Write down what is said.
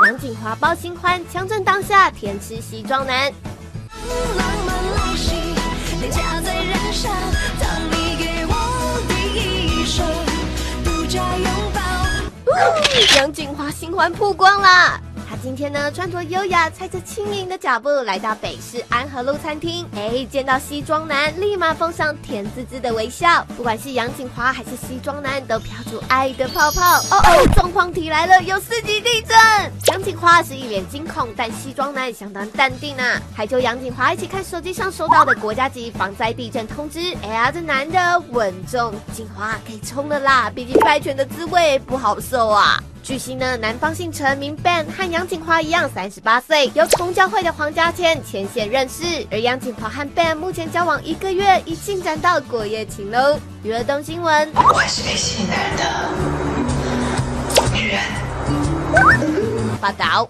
杨谨华抱新欢，强震当下天吃西装男。浪漫来袭，脸颊在燃烧。当你给我第一声独家拥抱。杨谨华新欢曝光啦！他今天呢穿着优雅，踩着轻盈的脚步来到北市安和路餐厅。见到西装男，立马封上甜滋滋的微笑。不管是杨谨华还是西装男，都飘出爱的泡泡。状况题来了，有4级地震。杨谨华是一脸惊恐，但西装男相当淡定啊，还就杨谨华一起看手机上收到的国家级防灾地震通知。这男的稳重，谨华可以冲了啦，毕竟拍拳的滋味不好受啊。据悉呢，男方姓陈，名 Ben， 和杨谨华一样38岁，由同教会的黄家千牵线认识。而杨谨华和 Ben 目前交往1个月，已进展到过夜情喽。娱乐动新闻，我是被信任的女人。报道。